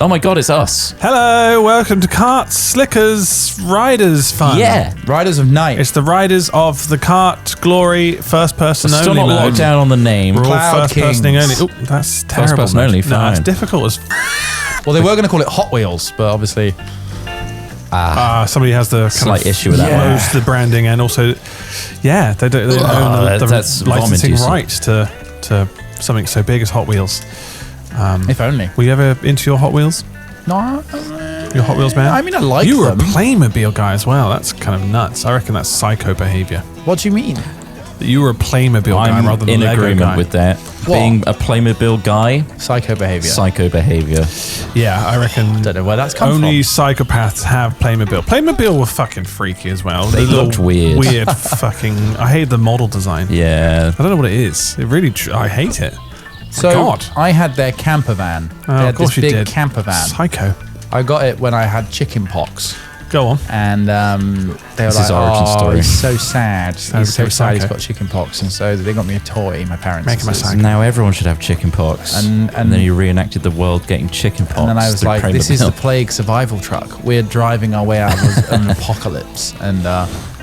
Oh my god, it's us. Hello, welcome to Kart Slickers Riders Fun. Yeah. Riders of Night. It's the Riders of the Kart Glory first person only. Still not mode. locked down on the name. We're all Cloud first personing only. Oh, that's terrible. First person only, No, fine. it's difficult as Well, they were going to call it Hot Wheels, but obviously... somebody has the Slight issue with that one. knows the branding and also, they don't own the that's licensing vomit-juicy. rights to something so big as Hot Wheels. If only. Were you ever into your Hot Wheels? No. Your Hot Wheels man? I mean, I like You were them. a Playmobil guy as well. That's kind of nuts. I reckon that's psycho behavior. What do you mean? That you were a Playmobil guy I'm rather than in a Lego agreement guy. with that. What? Being a Playmobil guy, Psycho behavior. psycho behavior. Yeah, I reckon Don't know where that's come only from. psychopaths have Playmobil. Playmobil were fucking freaky as well. They looked weird. Weird fucking... I hate the model design. Yeah. I don't know what it is. It really... I hate it. So, God. I had their camper van. Oh, They had of course this you big did. camper van. Psycho. I got it when I had chicken pox. Go on. And they were This like, is origin story. he's so sad. He's so became sad he's psycho. got chicken pox. And so they got me a toy, my parents. Make him a and psycho. Now everyone should have chicken pox. And then you reenacted the world getting chicken pox. then I was through like, this is the Playmobil. plague survival truck. We're driving our way out of an apocalypse. And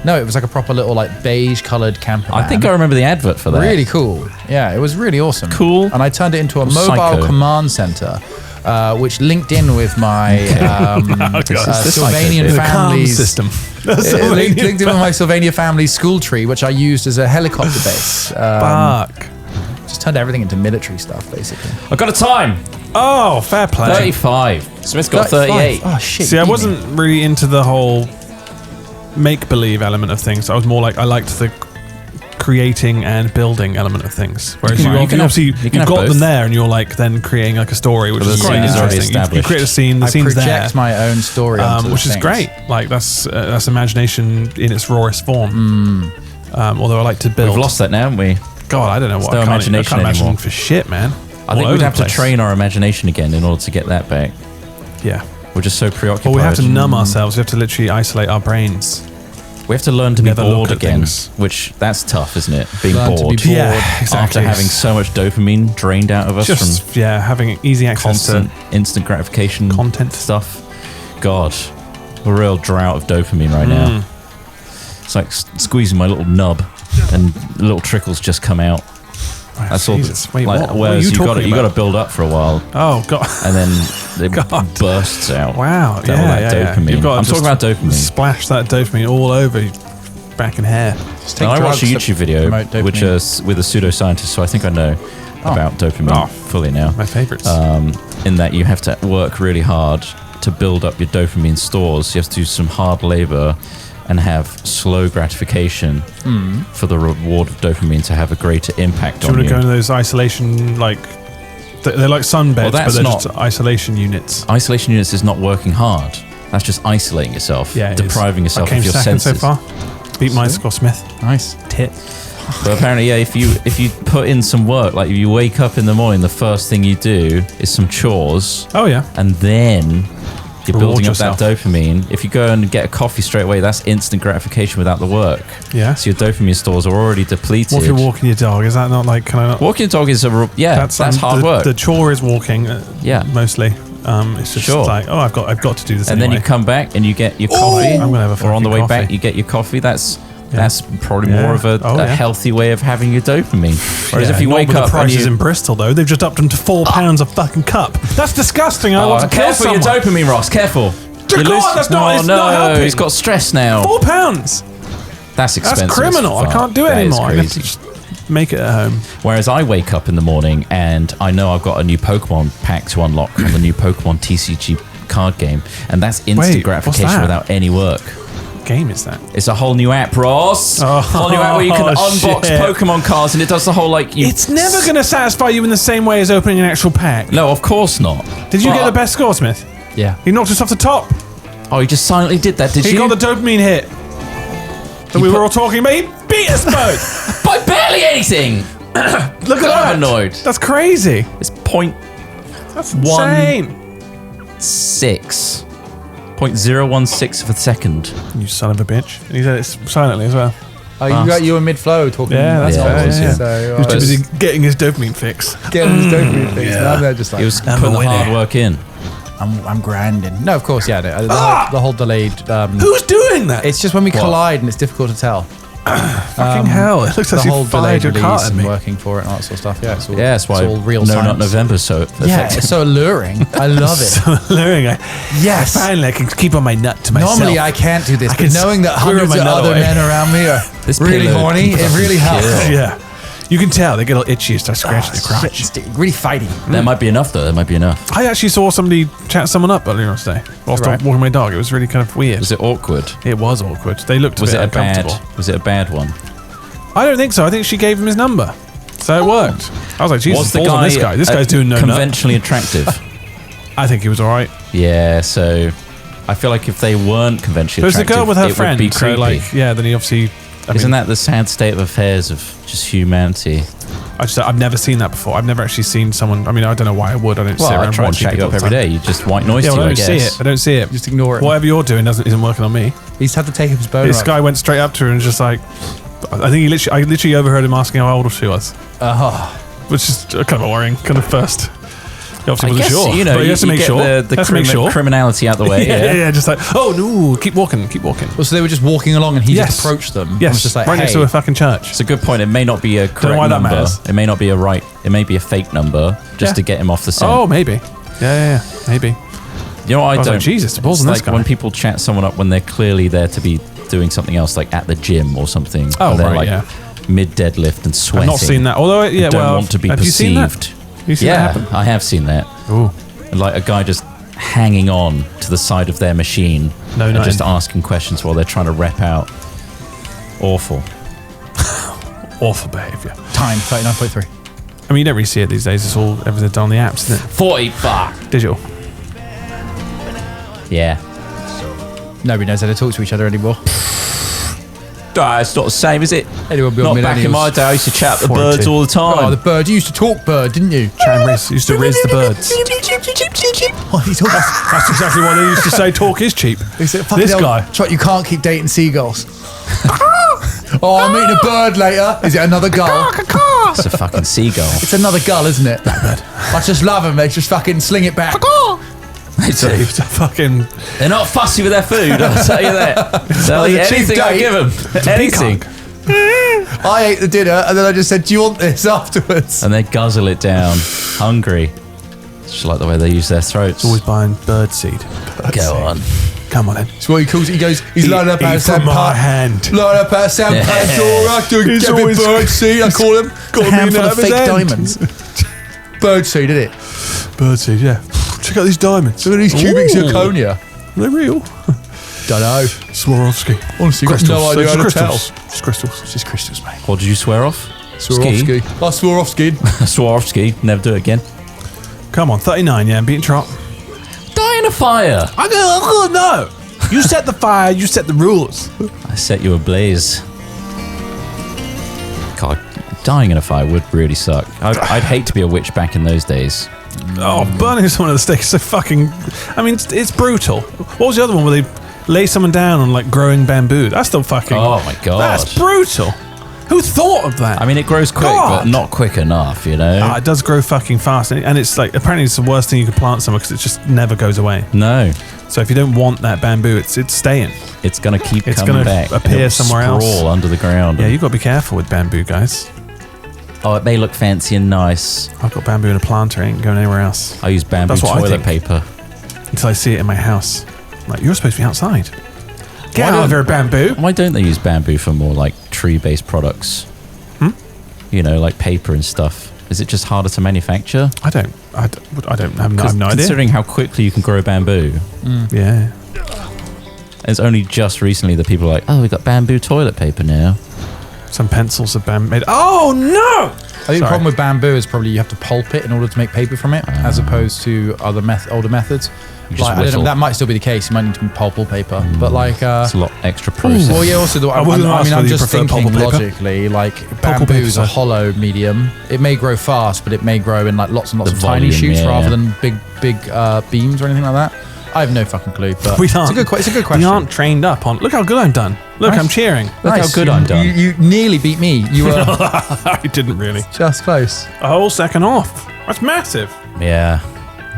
no, it was like a proper little like beige coloured camper van. I think I remember the advert for that. Really cool. Yeah, it was really awesome. Cool. And I turned it into a mobile Psycho. command center, which linked in with my Sylvanian The calm family's system. It linked in with my Sylvania family school tree, which I used as a helicopter base. Fuck. Just turned everything into military stuff, basically. I've got a time. Oh, fair play. 35. Smith's got 35. 38. Oh shit! See, you I beat me. wasn't really into the whole make-believe element of things. I was more like, I liked the creating and building element of things. Whereas Right. obviously You can you've have got them both. there and you're like then creating like a story, which But is the quite scene is already interesting. You established. create a scene, the I scene's project there. my own story onto the Which is things. great. Like that's imagination in its rawest form. Although I like to build. We've lost that now, haven't we? God, I don't know what. no I can't imagination imagine anymore. for shit, man. I think we'd have to train our imagination again in order to get that back. Yeah. We're just so preoccupied. Or we have to numb ourselves. We have to literally isolate our brains. We have to learn to be Never look bored at again, things. which that's tough, isn't it? Being Learn to be bored. bored. Yeah, exactly. After having so much dopamine drained out of us Just from having easy access constant instant gratification content. stuff. God, a real drought of dopamine right now. It's like squeezing my little nub, and little trickles just come out. to. That's all. Jesus. Wait, like, what? What are whereas you you got talking you got to about? build up for a while, Oh God. and then it God. bursts out. Wow. All that dopamine. You've got to I'm talking just about dopamine. Splash that dopamine all over your back and hair. Just take Now, I watched a drugs to YouTube video promote dopamine. which is with a pseudoscientist, so I think I know about dopamine Oh. fully now. My favourites. In that you have to work really hard to build up your dopamine stores. You have to do some hard labor and have slow gratification for the reward of dopamine to have a greater impact Do you on want to you. go into those isolation they're like sunbeds, but that's they're not- just isolation units. Isolation units is not working hard. That's just isolating yourself, Yeah, it is. depriving yourself I came of your second senses. so far. Beat Michael Smith. Nice. Tit. But apparently, yeah, if you put in some work, like if you wake up in the morning, the first thing you do is some chores, Oh yeah. and then you're Reward building yourself. up that dopamine. If you go and get a coffee straight away, that's instant gratification without the work. Yeah. So your dopamine stores are already depleted. What if you're walking your dog? Is that not like kind of? Walking a dog is that's hard work. The chore is walking. Yeah. Mostly. It's just Sure. like, I've got to do this. and anyway. then you come back and you get your coffee. I'm gonna have a or on the way fucking back coffee. you get your coffee. That's probably Yeah. more of a Oh, yeah. healthy way of having your dopamine. Whereas Yeah, if you not wake with up the and prices you in Bristol though, they've just upped them to £4 a fucking cup. That's disgusting. I want to kill careful someone. your dopamine, Ross. Careful. Dear God, that's not- it's not helping. He's got stress now. £4. That's expensive. That's criminal. as I fuck. can't do it That is anymore. I have to crazy. just make it at home. Whereas I wake up in the morning and I know I've got a new Pokemon pack to unlock on the new Pokemon TCG card game, and that's instant Wait, what's gratification that? without any work. What game is that? It's a whole new app, Ross. Oh, whole new app where you can unbox shit. Pokemon cards, and it does the whole like. It's never going to satisfy you in the same way as opening an actual pack. No, of course not. Did you But- get the best score, Smith? Yeah. He knocked us off the top. Oh, you just silently did that, did He you? got the dopamine hit that we were all talking about. He beat us both. By barely anything. Look at that. I'm annoyed. That's crazy. It's point That's One- insane. 0.016 of a second. You son of a bitch. And he said it silently as well. Oh, you were mid-flow talking. Yeah, that's Yeah, fair. it was, Yeah. So, He was too busy getting his dopamine fix. getting his dopamine things. Now they're just like, He was I'm putting a the hard winner. work in. I'm grinding. No, of course, yeah. The whole delayed. Who's doing that? It's just when we collide and it's difficult to tell. Fucking hell! It looks The like whole you fired delayed your car release at and me. working for it and all that sort of stuff. Yeah, it's all, that's why it's all real No science. Nut November so effective. Yeah, it's so alluring. I love it. So alluring. Yes. Finally, I can keep on my nut to myself. Normally I can't do this, I but can knowing that squirrel hundreds my of nut other away. men around me are This really pillow horny, can it really fucking helps. kill. Yeah. You can tell they get all itchy and start scratching their crotch. Shit, it's really fighty. That might be enough, though. That might be enough. I actually saw somebody chat someone up earlier on today whilst Right. walking my dog. It was really kind of weird. Was it awkward? It was awkward. They looked a Was bit it a bad? uncomfortable. Was it a bad one? I don't think so. I think she gave him his number, so it worked. I was like, Jesus, Was the balls on guy this guy. This guy's doing no nut. conventionally attractive? I think he was all right. Yeah. So I feel like if they weren't conventionally There's the attractive, girl with her it friend. would be So creepy. like, yeah. Then he obviously. Isn't that the sad state of affairs of just humanity? I've never seen that before. I've never actually seen someone. I mean, I don't know why I would. I don't sit Well, I around try and watching chat you people up all the every time. day. You just white noise Yeah, to well, you, I don't see it. I don't see it. Just ignore it. Whatever you're doing isn't working on me. He's had to take his boner This up. guy went straight up to her and just like, I think I literally overheard him asking how old she was, which is kind of worrying. Kind of first. He obviously I wasn't guess, sure. you know, but he has to you make get sure. the Has to make sure. criminality out the way. yeah. Just like, oh no, keep walking. Well, so they were just walking along and he Yes. just approached them. and Yes, was just like, right next to hey. a fucking church. It's a good point. It may not be a know correct why that number. matters. It may not be a right. It may be a fake number just Yeah. to get him off the scent. Oh, maybe. Yeah, maybe. You know what I was don't? like, Jesus, the balls it's on this like guy. when people chat someone up when they're clearly there to be doing something else, like at the gym or something. Oh, and they're right, like yeah. mid deadlift and sweating. I've not seen that. Although, yeah, and don't well, want to be have you seen that? perceived. You seen that Yeah, happen? I have seen that. Ooh. Like a guy just hanging on to the side of their machine No, and no. just asking questions while they're trying to rep out. Awful. Awful behaviour. Time, 39.3. I mean, you don't really see it these days. It's all everything done on the apps, isn't it? 40 fuck. Digital. Yeah. Nobody knows how to talk to each other anymore. It's not the same, is it? Anyone Not beyond back in my day. I used to chat the 42. birds all the time. Oh, the bird. You used to talk bird, didn't you? Used to riz the birds. What are you talking about? That's exactly what they used to say. Talk is cheap. Is it fucking This hell, guy. Trot, you can't keep dating seagulls. Oh, I'm eating a bird later. Is it another gull? It's a fucking seagull. It's another gull, isn't it? I just love them. They just fucking sling it back. It's a fucking. They're not fussy with their food, I'll tell you that. They'll eat a cheap anything I date. give them. Anything. peacock. I ate the dinner and then I just said, do you want this afterwards? And they guzzle it down, hungry. It's just like the way they use their throats. Always buying bird seed. Go on. Come on then. That's what he calls it. He goes, he's lining up Eat out of San from my hand. Lining up out of San Pandora, doing He's get a bit always- bird seed, I call him. got A me handful out of of his fake hand. diamonds. Bird seed, isn't it? Bird seed, yeah. Check out these diamonds. Look at these cubic Ooh. zirconia. They're real. Dunno. Swarovski. Honestly, got no idea how to tell. crystals. It's crystals. It's just crystals, mate. What did you swear off? Swarovski. Oh, Swarovski. Swarovski. Never do it again. Come on, 39, yeah, beating trot. Die in a fire. No. You set the fire, you set the rules. I set you ablaze. God, dying in a fire would really suck. I'd hate to be a witch back in those days. Oh, burning someone at the stake is so fucking. I mean, it's brutal. What was the other one where they lay someone down on like growing bamboo? That's still fucking. Oh my God. That's brutal. Who thought of that? I mean, it grows quick, God. but not quick enough, you know? It does grow fucking fast, and it's like apparently it's the worst thing you can plant somewhere because it just never goes away. No. So if you don't want that bamboo, it's staying. It's going to keep It's coming gonna back. appear and it'll somewhere else. sprawl under the ground. Yeah, you've got to be careful with bamboo, guys. Oh, it may look fancy and nice. I've got bamboo in a planter, ain't going anywhere else I use bamboo That's what I toilet think. paper. until I see it in my house. Like, you're supposed to be outside. Get Why out don't- of here, bamboo. Why don't they use bamboo for more like tree-based products? You know, like paper and stuff. Is it just harder to manufacture? I have no idea. Considering how quickly you can grow bamboo, Yeah. it's only just recently that people are like, oh, we've got bamboo toilet paper now. Some pencils are bamboo made. Oh, no! I think the problem with bamboo is probably you have to pulp it in order to make paper from it, as opposed to other older methods. You just Like, I don't know, whittle. that might still be the case. You might need to pulp paper, but like, It's a lot extra process. well, yeah. Also, I wasn't gonna ask mean, whether I'm you just prefer thinking pulp paper. logically. Like, paper, bamboo is a sir. hollow medium. It may grow fast, but it may grow in like lots and lots The of tiny volume, shoots yeah. rather than big beams or anything like that. I have no fucking clue. But We it's aren't. a good question. We aren't trained up on. Look how good I'm done. Look, Nice. I'm cheering. Look how good you, I'm done. You nearly beat me. You were I didn't really. just close. A whole second off. That's massive. Yeah.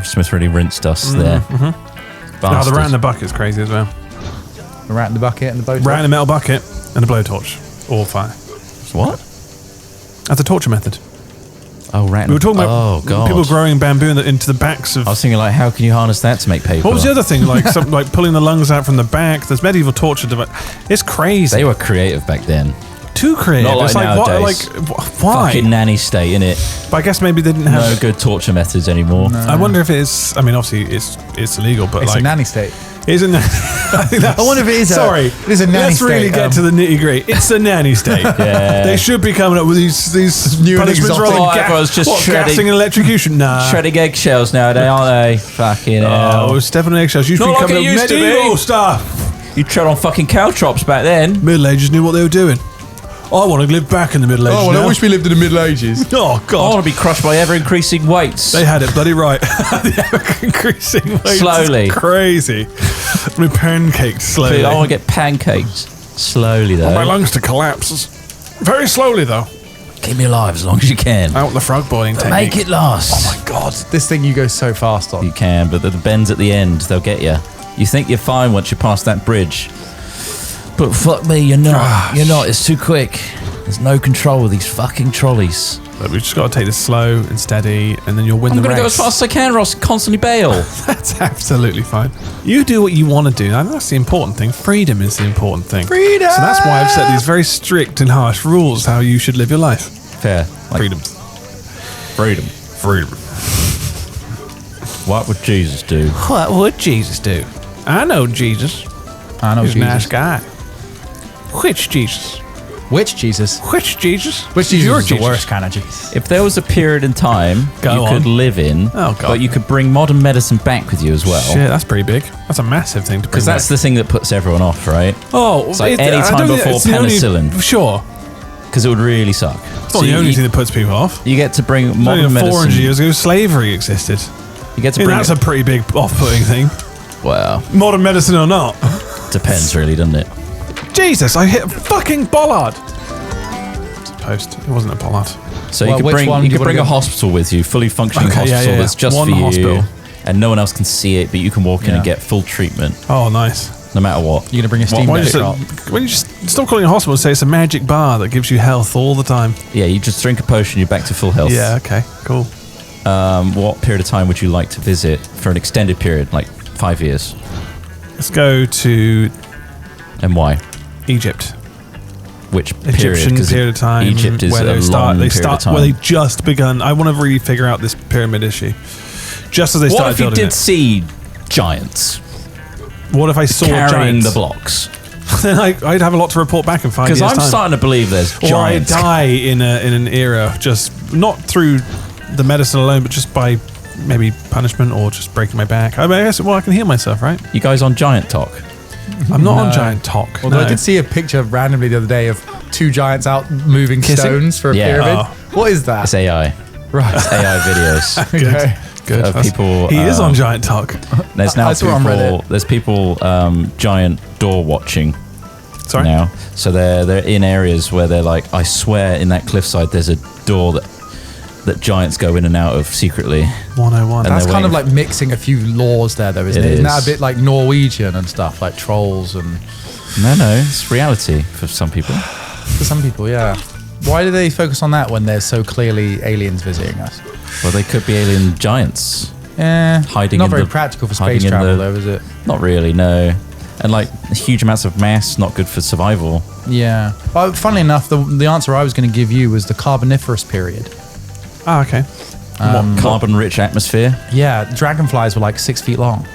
Smith really rinsed us there. No, the rat in the bucket's crazy as well. The rat in the bucket and the blowtorch. Rat in a metal bucket and a blowtorch. Or fire. What? That's a torture method. Oh, rat. We were talking about God. people growing bamboo into the backs of... I was thinking, like, how can you harness that to make paper? What was the other thing? Like like pulling the lungs out from the back. There's medieval torture device. It's crazy. They were creative back then. Too creative. Not like it's like, nowadays. why? Fucking nanny state, innit? But I guess maybe they didn't have... No good torture methods anymore. No. I wonder if it is... I mean, obviously, it's illegal, but It's like... a nanny state. Isn't I wonder if it is Sorry. it is a nanny Let's really state, get to the nitty-gritty. It's a nanny state. Yeah. They should be coming up with these New and punishments exotic. rather than Everyone's just shredding- gassing and electrocution. Nah. Shredding eggshells nowadays, aren't they? Fucking hell. Oh, stepping on eggshells. Used to Not be like coming it up used to medieval be. stuff. You tread on fucking caltrops back then. Middle Ages knew what they were doing. I want to live back in the Middle Ages now. we lived in the Middle Ages. Oh, I God. want to be crushed by ever-increasing weights. They had it bloody right. The increasing weights. Slowly. It's crazy. We pancaked slowly. I want to get pancaked. Slowly, though. My lungs to collapse. Very slowly, though. Keep me alive as long as you can. Out the frog boiling technique. Make it last. Oh my god, this thing you go so fast on. You can, but the bends at the end, they'll get you. You think you're fine once you pass that bridge. But fuck me, you're not. You're not. It's too quick. There's no control with these fucking trolleys. But we've just got to take this slow and steady, and then you'll win I'm the race. going to go as fast as I can, Ross. Constantly bail. That's absolutely fine. You do what you want to do. And that's the important thing. Freedom is the important thing. Freedom! So that's why I've set these very strict and harsh rules how you should live your life. Fair. Like, Freedoms. Freedom. Freedom. What would Jesus do? What would Jesus do? I know Jesus. I know He's a Jesus. nice guy. Which Jesus? Which Jesus? Which Jesus? Which Jesus Your is the worst kind of Jesus? If there was a period in time Go you on. could live in, Oh, God. but you could bring modern medicine back with you as well. Shit, that's pretty big. That's a massive thing to bring Because that's back. the thing that puts everyone off, right? Oh, It's like I any time don't think before it's the only- penicillin. Sure. Because it would really suck. It's not the only thing that puts people off. You get to bring Only modern 400 medicine. years ago, slavery existed. You get to I mean, bring that's a pretty big off-putting thing. well, Modern medicine or not. depends really, doesn't it? Jesus, I hit a fucking bollard. It's a post. It wasn't a bollard. So Well, you which could one bring do you wanna a go? hospital with you, fully functioning Okay, yeah, hospital yeah, that's yeah. just One for you, hospital. and no one else can see it, but you can walk in and Yeah. get full treatment, Oh, nice. no matter what. You're gonna bring a steam Why don't medic you up? why don't you just stop calling it a hospital and say it's a magic bar that gives you health all the time? Yeah, you just drink a potion, you're back to full health. Yeah, okay, cool. What period of time would you like to visit for an extended period, like 5 years, Let's go to and why? Egypt. Which period? Egyptian 'Cause period of time Egypt is where a they long start, period of time. where they just begun. I want to really figure out this pyramid issue. Just as they What started if you building did see giants What if I saw carrying giants? the blocks? Then I'd have a lot to report back in 5 years' Because I'm time. starting to believe there's Or I giants. die in an era, just not through the medicine alone, but just by maybe punishment or just breaking my back. I mean, I guess, well, I can heal myself, right? You guys on giant talk? I'm not on No. giant talk. Although no. I did see a picture randomly the other day of two giants out moving Kissing? stones for a Yeah. pyramid. Oh. What is that? It's AI. Right. It's AI videos. Okay. Good. of That's- people, He is on giant talk. There's now I saw it on people. Reddit. There's people giant door watching Sorry. now. So they're in areas where they're like, I swear, in that cliffside, there's a door that giants go in and out of secretly. 101. And That's they're kind of waiting- like mixing a few laws there, though, isn't It it? Isn't that is. a bit like Norwegian and stuff, like trolls and No, it's reality for some people. for some people, yeah. Why do they focus on that when there's so clearly aliens visiting us? Well, they could be alien giants. Hiding not in very the- practical for hiding space in travel, the- though, is it? Not really, no. And like huge amounts of mass, not good for survival. Yeah. Well, funnily enough, the answer I was going to give you was the Carboniferous period. Ah, okay. Carbon-rich atmosphere. Yeah, dragonflies were like 6 feet long.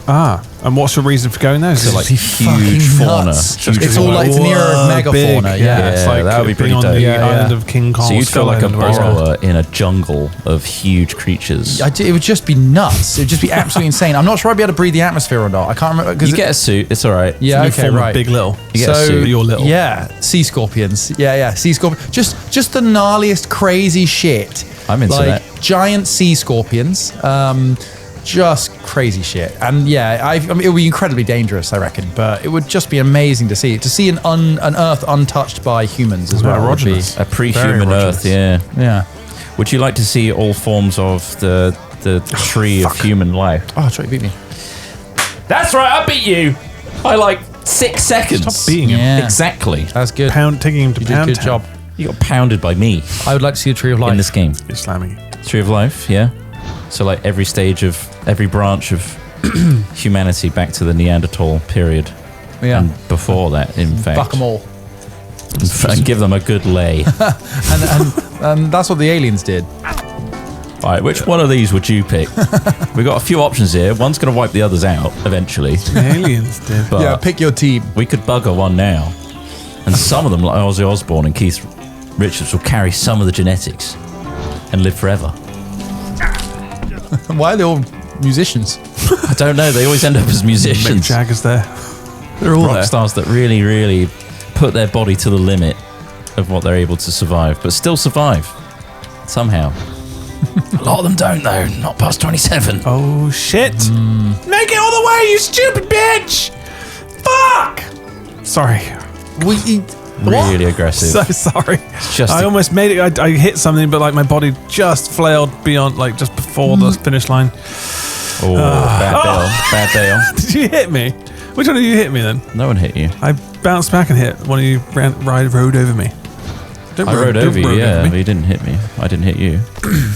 Ah, and what's the reason for going there? Is it like Like huge fauna. nuts. Huge It's all fauna. like it's an era of Whoa, big, megafauna. Yeah. it's Yeah, like that would be being pretty on dope. the Yeah, island yeah. of King Kong. So you'd feel like a Skull Island or whatever. burrower in a jungle of huge creatures. It would just be nuts. It would just be absolutely insane. I'm not sure I'd be able to breathe the atmosphere or not. I can't remember. You get a suit, it's all right. yeah, New okay, form of right. Big Little. You get a So suit. You're little. Yeah, sea scorpions. Yeah, sea scorpion. Just the gnarliest, crazy shit. I'm into like, that. Giant sea scorpions. Just crazy shit. And yeah, I mean, it would be incredibly dangerous, I reckon. But it would just be amazing to see an Earth untouched by humans as Very well. Would be, erogenous. A pre-human Very Earth, yeah. yeah. Would you like to see all forms of the the tree of human life. Oh, I thought you beat me. That's right, I beat you by like 6 seconds. Stop beating him. Yeah. Exactly. That's good. Taking him to You did a pound good town. job. You got pounded by me I would like to see the Tree of Life. in this game. You're slamming it. Tree of life, yeah. So like every branch of humanity back to the Neanderthal period. Yeah. And before that, in fact. Fuck them all. And give them a good lay. And that's what the aliens did. All right, which one of these would you pick? We've got a few options here. One's going to wipe the others out eventually. The aliens did. But Yeah, pick your team. we could bugger one now. And some of them, like Ozzy Osbourne and Keith Richards, will carry some of the genetics and live forever. Why are they all musicians? I don't know. They always end up as Mick musicians. Jagger's there. They're all rock there. stars that really, really put their body to the limit of what they're able to survive, but still survive somehow. A lot of them don't, though. Not past 27. Oh, shit. Make it all the way, you stupid bitch. Fuck. Sorry. Really aggressive. So sorry. just I a- almost made it. I hit something, but like my body just flailed beyond, like just before the finish line. Oh, bad bail. Did you hit me? Which one of you hit me then? No one hit you. I bounced back and hit. One of you rode over me. Don't I rode over you, road yeah, over but me. you didn't hit me. I didn't hit you.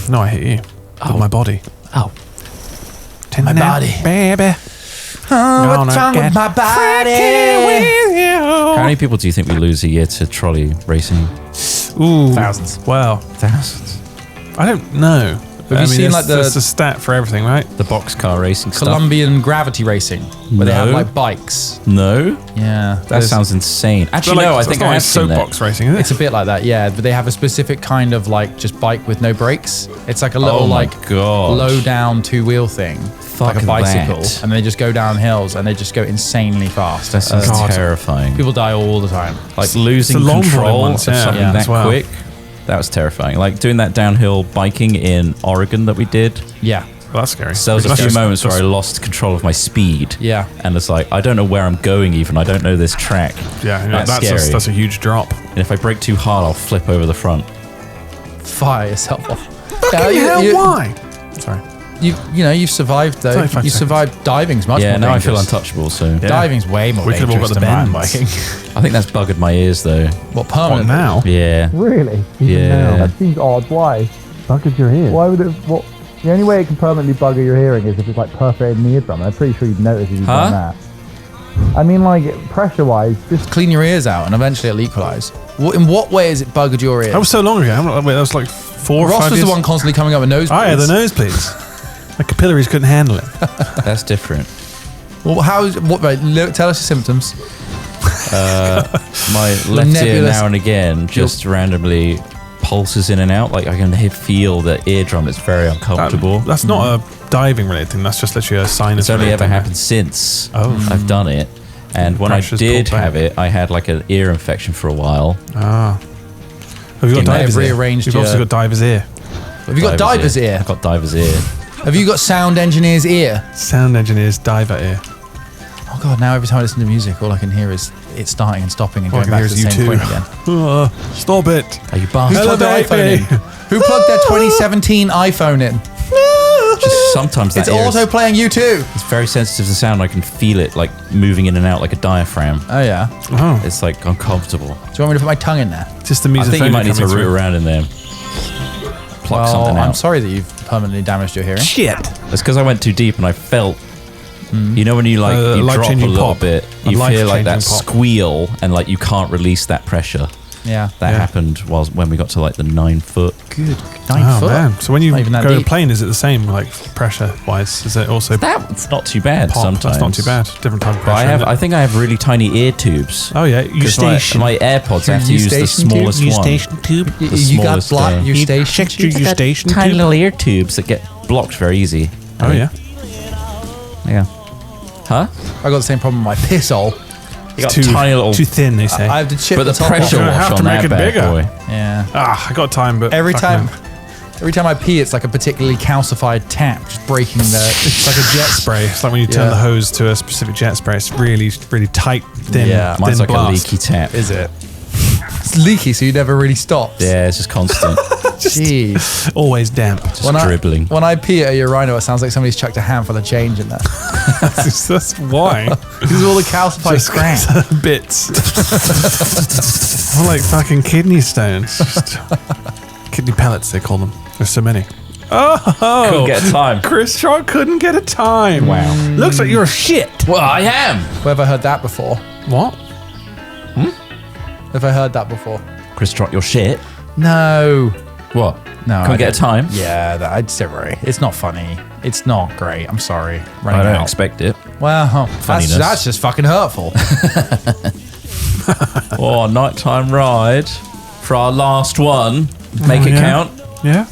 No, I hit you. With my body. Oh. My body. Baby. Oh, what's wrong with my body? How many people do you think we lose a year to trolley racing? Ooh. Thousands. Wow. Thousands. I don't know. Have you seen, like, there's a stat for everything, right? The boxcar racing stuff? Colombian gravity racing, where they have No. like bikes. No? Yeah, That sounds insane. Actually, Like, no, I it's think not I like have seen that. soapbox racing, is it? It's a bit like that, yeah. But they have a specific kind of like just bike with no brakes. It's like a little Oh my like God. low down 2-wheel thing, Fuck like a bicycle, that. and they just go down hills and they just go insanely fast. That sounds terrifying. People die all the time. Like losing the long control ones, of yeah. something Yeah, that as well. quick. That was terrifying. Like doing that downhill biking in Oregon that we did. Yeah, Well, that's scary. So there was a That's few just- moments where I just- lost control of my speed. yeah. And it's like, I don't know where I'm going even. I don't know this track. Yeah, That's that's scary. that's a huge drop. And if I brake too hard, I'll flip over the front. Fire yourself off. Fucking hell, why? Sorry. You've survived though. 25 You seconds. survived. Diving's much Yeah, more now I feel dangerous. untouchable. So Yeah. Diving's way more We could've all dangerous got the than mountain bends. biking. I think that's buggered my ears though. What, What permanent? now? Yeah. Really? Yeah. That seems odd. Why? Bugged your ear. Why would it? What? The only way it can permanently bugger your hearing is if it's like perforated in the eardrum. I'm pretty sure you'd notice if you've Huh? done that. I mean, like pressure-wise, just Clean your ears out and eventually it'll equalise. In what way has it buggered your ears? That was so long ago. Wait, that was like 4 or 5 Ross was years. the one constantly coming up with nosebleeds. Oh, yeah, the nosebleeds. My capillaries couldn't handle it. That's different. Well, tell us your symptoms. My left ear nebulous- now and again just randomly pulses in and out. Like I can feel the eardrum. It's very uncomfortable. That's not a diving related thing. That's just literally a sinus. It's only related ever thing. happened since Oh. I've done it. And when I Pressure's did pulled have back. it, I had like an ear infection for a while. Ah. Have you got They may have diver's ear? rearranged You've also your- got diver's ear. Have you got diver's ear? I've got diver's ear. Have you got sound engineer's ear? Sound engineer's diver ear. Oh god, now every time I listen to music, all I can hear is it starting and stopping and All I going can back hear to the is same U2. point again. Stop it. Are you Who bastard? Hello, plugged their iPhone baby. in? Who plugged their 2017 iPhone in? Just sometimes that It's ear also playing U2. it's very sensitive to sound. I can feel it like moving in and out like a diaphragm. Oh yeah. Oh, It's like uncomfortable. Do you want me to put my tongue in there? just the I music. think you might need to root around in there. Pluck Well, something I'm out. sorry that you've permanently damaged your hearing. Shit. It's because I went too deep and I felt. You know when you like you drop a life-changing little pop. bit, A you feel like that life-changing pop. squeal and like you can't release that pressure. Yeah. That Yeah. happened when we got to like the 9 foot. Good. 9 Oh foot. man. So when you Not even that go to deep. plane, is it the same like pressure wise? Is it also That's not too bad. pop? Sometimes That's not too bad. Different type of But pressure. I think I have really tiny ear tubes. Oh yeah, you 'Cause my AirPods I have to use the Eustachian tube? smallest one. tube. You The got smallest, blocked. You Check station. your station Tiny tube. little ear tubes that get blocked very easy. Oh yeah. Yeah. Huh? I got the same problem with my piss hole. You got Too tiny little. too thin, they say. I have to chip but the top pressure off. Gonna have wash to on make that it bad bigger. boy. Yeah. I got time, but Every fuck time, no. every time I pee, it's like a particularly calcified tap, just breaking the. It's like a jet spray. It's like when you turn Yeah. the hose to a specific jet spray. It's really, really tight, thin, Yeah. thin Mine's like blast. a leaky tap. Is it? It's leaky, so you never really stops. Yeah, it's just constant. Jeez. Always damp. Just dribbling. When I pee at a urinal, it sounds like somebody's chucked a handful of change in there. That's why. Because all the calcified scrap. Bits. More like fucking kidney stones. Just kidney pellets, they call them. There's so many. Oh, Couldn't get a time. Chris Shaw couldn't get a time. Wow. Looks like you're a shit. Well, I am. Where have I heard that before? What? Have I heard that before? Chris Trot, your shit. No. What? No. Can we get a time? Yeah, I'd say right. It's not funny. It's not great. I'm sorry. I don't expect it. Well, Funniness. that's just fucking hurtful. Oh, nighttime ride for our last one. Make it yeah. count. Yeah.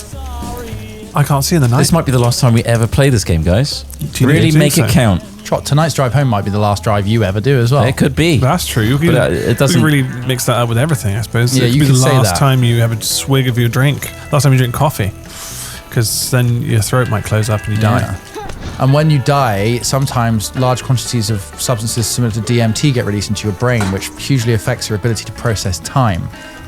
I can't see in the night. This might be the last time we ever play this game, guys. Do you Really think make so? it count. Trot, tonight's drive home might be the last drive you ever do as well. It could be. That's true. You But, it doesn't- really mix that up with everything, I suppose. Yeah, it could you be the could say last that. time you have a swig of your drink. Last time you drink coffee. Because then your throat might close up and you die. Yeah. And when you die, sometimes large quantities of substances similar to DMT get released into your brain, which hugely affects your ability to process time.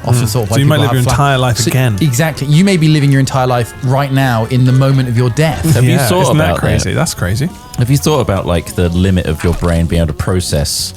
Often thought So why you might people live your have entire life again. Exactly. You may be living your entire life right now in the moment of your death. Have you thought isn't about that crazy? that? That's crazy. Have you thought about like the limit of your brain being able to process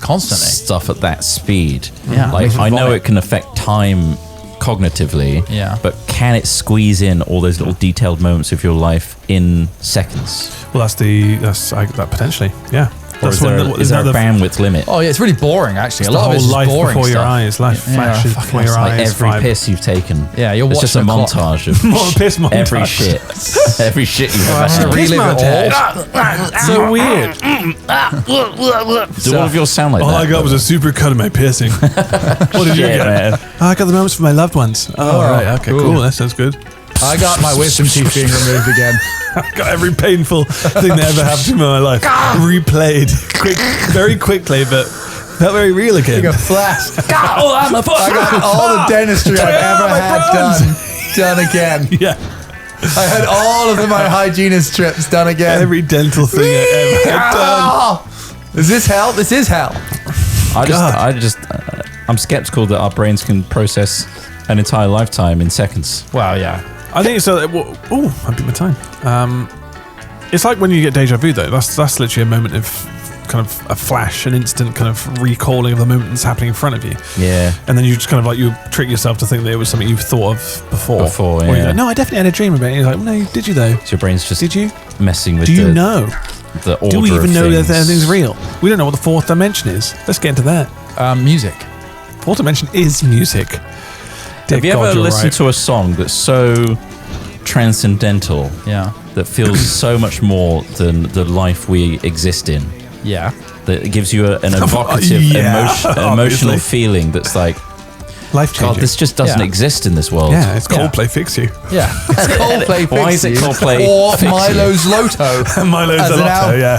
Constantly. stuff at that speed? Yeah. Like Makes me I know vomit. it can affect time cognitively. Yeah. But can it squeeze in all those little detailed moments of your life in seconds? Well, that potentially. Yeah. Or is there a bandwidth limit? Oh yeah, it's really boring actually. It's A lot of the it whole is life boring before your stuff. eyes. Life Yeah, flashes fucking before your hell, Like eyes. every vibe. piss you've taken. Yeah, you're It's just a watching the clock. montage of More piss montage. every shit. Every shit you've I'm ever gonna had. Piss relive it all. montage. So weird. Do all of yours sound like All that? I got was a super cut of my pissing. What did you Shit, get? man. Oh, I got the moments for my loved ones. Oh, right. Okay, cool. cool. That sounds good. I got my wisdom teeth being removed again. I got every painful thing that ever happened to me in my life replayed very quickly, but felt very real again. Like a flash. Oh, I'm a I got all the dentistry I've ever my had done again. Yeah. I had all of my hygienist trips done again. Every dental thing I ever had done. Is this hell? This is hell. I'm skeptical that our brains can process an entire lifetime in seconds. Well, yeah. I think so. Oh, I beat my time. It's like when you get deja vu, though. That's literally a moment of kind of a flash, an instant kind of recalling of the moment that's happening in front of you. Yeah. And then you just kind of like, you trick yourself to think that it was something you've thought of before. Before, Or you're yeah. like, no, I definitely had a dream about it. And you're like, well, no, did you though? So your brain's just Did you? messing with Do you know? the order Do we even of know that things. anything's real? We don't know what the fourth dimension is. Let's get into that. Music. Fourth dimension is music. Have you ever listened to a song that's so transcendental Yeah. that feels so much more than the life we exist in? Yeah. That it gives you an evocative, Yeah, emotional obviously. feeling that's like, life changing? God, this just doesn't Yeah. exist in this world. Yeah, it's Yeah. Coldplay Fix You. Yeah. It's Coldplay Fix Why is it You Coldplay or Fix You? Milo's Loto. Milo's As a an Lotto, yeah.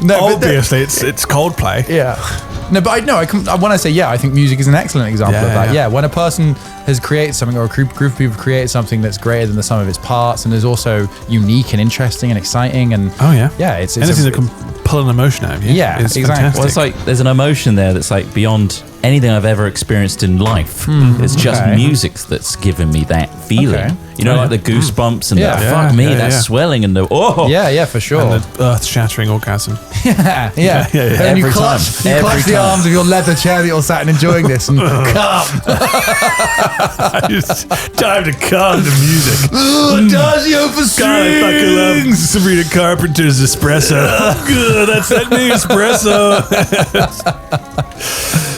No, but Obviously, it's Coldplay. yeah. No, but when I say yeah, I think music is an excellent example Yeah, of that. yeah. Yeah, when a person has created something or a group of people create something that's greater than the sum of its parts and is also unique and interesting and exciting and Oh, yeah. yeah, it's Anything that can pull an emotion out of you. Yeah, is exactly. fantastic. Well, it's like there's an emotion there that's like beyond anything I've ever experienced in life. It's just okay. music that's given me that feeling. Okay. You know, like the goosebumps and Yeah. the fuck me, Yeah, that yeah. swelling and the yeah, for sure. and the earth-shattering orgasm. yeah. yeah. And you Every clutch, time. you Every clutch the time. arms of your leather chair that you're sat and enjoying this and come. It's time to come to music. Adagio for God, I fucking love Sabrina Carpenter's espresso. Good, that's that new espresso.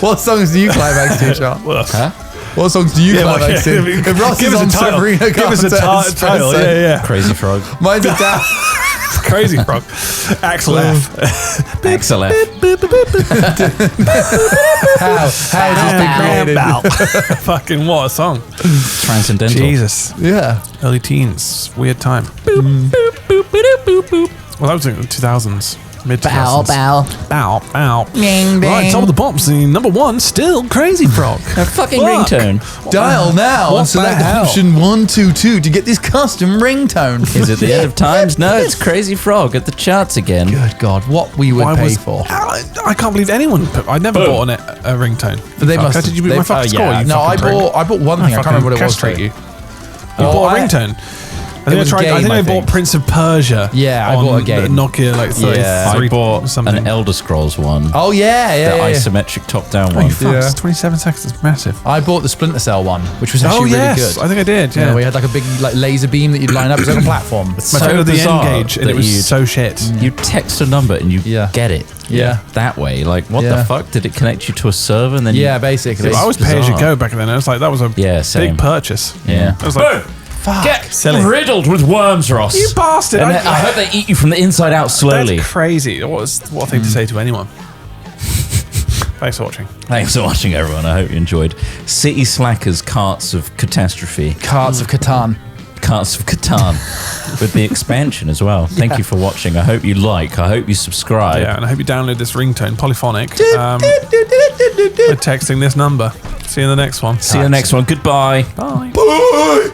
What songs do you climax to, Sean? What songs do you climax to? If Ross give is us on a title. Sabrina Give us a Carpenter's title. Espresso, Yeah. Crazy Frog. Mine's a down. Crazy Frog. Axel F. Axel F. How has this been created? Fucking what a song. Transcendental. Jesus. Yeah. Early teens. Weird time. Well, that was in the 2000s. Mid-2000s. Bow. Bow. Ding, Right, ding. top of the pops. The number one, still Crazy Frog. A fucking Fuck. ringtone. Dial now What and the select hell? option 122 to get this custom ringtone. Is it the end of times? No, it's Crazy Frog at the charts again. Good God, what we would pay for. I can't believe anyone. I never Boom. bought on it a ringtone. But they Fuck, must how did you beat they- my fucking score? yeah. You No, I fucking prick? bought one thing. I can't remember what it was. Castrate though. you. Well, You bought a I- ringtone. I was think game, I I bought think. Prince of Persia. Yeah, I on bought a game. the Nokia like 33 Yeah. I bought something. an Elder Scrolls one. Oh yeah, the yeah. isometric top-down Oh, one. you fuck, Yeah. it's 27 seconds. It's massive. I bought the Splinter Cell one, which was actually Oh yes, really good. I think I did. Yeah, Yeah, we had like a big like laser beam that you'd line up. It was like a platform. my so friend had the bizarre N-Gage, and that it was you'd- so shit. You text a number and you Yeah. get it. Yeah. That way. Like, what Yeah. the fuck? Did it connect you to a server and then Yeah, you... basically. I was pay as you bizarre. go back then. I was like, that was a Yeah, same. big purchase. Yeah. I was like, Get silly. riddled with worms, Ross. you bastard! And I hope they eat you from the inside out slowly. That's crazy. What a thing to say to anyone. Thanks for watching. Thanks for watching, everyone. I hope you enjoyed. City Slackers, Carts of Catastrophe. Cards of Catan. Carts of Catan. With the expansion as well. Thank you for watching. I hope you like. I hope you subscribe. Yeah, and I hope you download this ringtone, polyphonic. By texting this number. See you in the next one. See you in the next one. Goodbye. Bye. Bye.